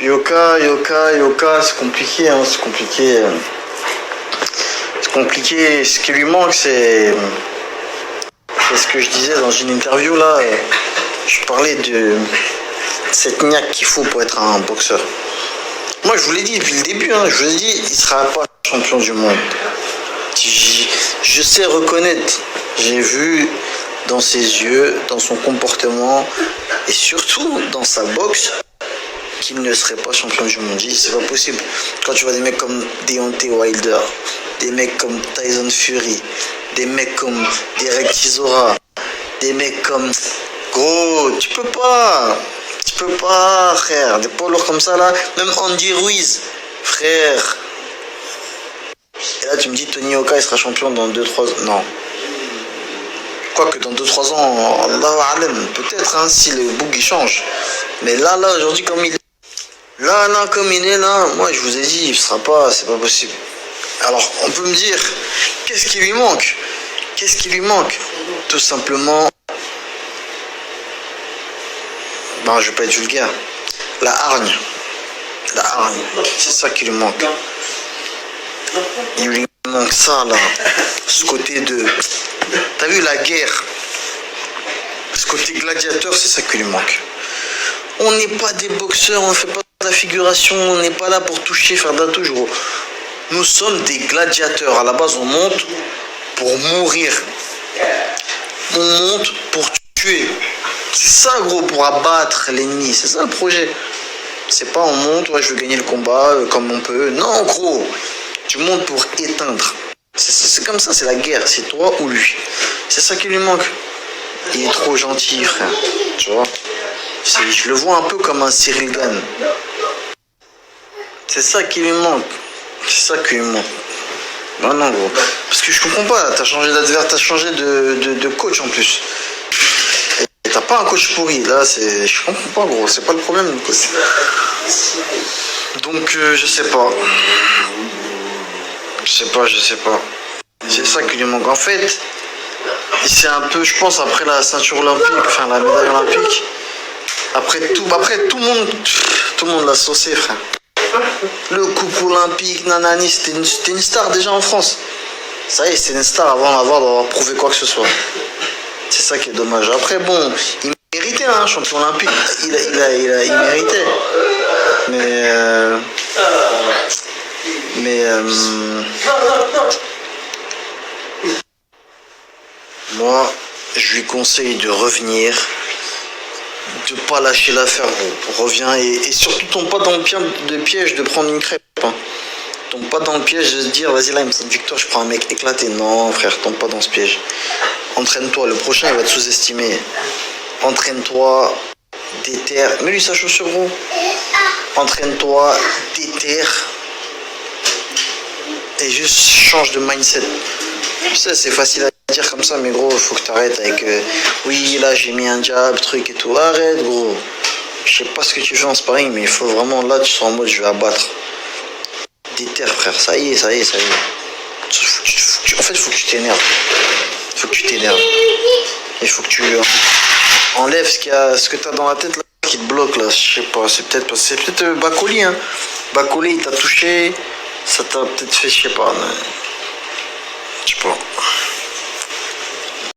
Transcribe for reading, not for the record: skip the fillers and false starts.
Yoka, c'est compliqué, hein, c'est compliqué. C'est compliqué. Ce qui lui manque, c'est ce que je disais dans une interview là. Je parlais de cette niaque qu'il faut pour être un boxeur. Moi, je vous l'ai dit depuis le début, hein, je vous l'ai dit, il sera pas champion du monde. Je sais reconnaître, j'ai vu dans ses yeux, dans son comportement et surtout dans sa boxe qu'il ne serait pas champion du monde. C'est pas possible. Quand tu vois des mecs comme Deontay Wilder, des mecs comme Tyson Fury, des mecs comme Derek Chisora, des mecs comme... Gros, tu peux pas, frère. Des poids lourds comme ça là, même Andy Ruiz, frère. Et là tu me dis Tony Yoka il sera champion dans 2-3 ans. Non. Quoique dans 2-3 ans, Allahu Alam, peut-être hein, si le book il change. Mais là aujourd'hui comme il est. Là comme il est là, moi je vous ai dit, c'est pas possible. Alors on peut me dire, qu'est-ce qui lui manque? Tout simplement. Non, je vais pas être vulgaire. La hargne, c'est ça qui lui manque. Il lui manque ça là, ce côté de... T'as vu la guerre? Ce côté gladiateur, c'est ça qui lui manque. On n'est pas des boxeurs, on ne fait pas de la figuration, on n'est pas là pour toucher, faire de la touche, gros. Nous sommes des gladiateurs. À la base, on monte pour mourir. On monte pour tuer. C'est ça, gros, pour abattre l'ennemi. C'est ça le projet. C'est pas on monte, ouais, je veux gagner le combat comme on peut. Non, gros. Tu montes pour éteindre. C'est comme ça, c'est la guerre. C'est toi ou lui. C'est ça qui lui manque. Il est trop gentil, frère. Tu vois? Je le vois un peu comme un Cyril Gane. C'est ça qui lui manque. Non, gros. Parce que je comprends pas. T'as changé d'adversaire, t'as changé de coach en plus. Et t'as pas un coach pourri. Là, je comprends pas, gros. C'est pas le problème du coach. Donc, je sais pas. C'est ça qui lui manque. En fait, c'est un peu, je pense, après la ceinture olympique, enfin la médaille olympique. Après tout le monde l'a saucé, frère. Le couple olympique, nanani, c'était une star déjà en France. Ça y est, c'est une star avant d'avoir prouvé quoi que ce soit. C'est ça qui est dommage. Après, bon, il méritait, hein, champion olympique. Il méritait. Moi, je lui conseille de revenir, de pas lâcher l'affaire, gros. Reviens et surtout tombe pas dans le piège de prendre une crêpe. Hein. Tombe pas dans le piège de se dire, vas-y là, il me faut une victoire, je prends un mec éclaté. Non, frère, tombe pas dans ce piège. Entraîne-toi, le prochain, il va te sous-estimer. Entraîne-toi, déterre. Mets-lui sa chaussure, gros. Entraîne-toi, déterre. Et juste change de mindset. Tu sais, c'est facile à dire comme ça, mais gros, il faut que tu arrêtes avec oui, là j'ai mis un jab, truc et tout. Arrête, gros. Je sais pas ce que tu fais en sparring, mais il faut vraiment, là, tu seras en mode je vais abattre. Déterre, frère, ça y est. En fait, il faut que tu t'énerves. Il faut que tu enlèves ce que tu as dans la tête là, qui te bloque là. Je sais pas, c'est peut-être Bakoli, hein. Bakoli, il t'a touché, ça t'a peut-être fait, je sais pas, mais... Je sais pas.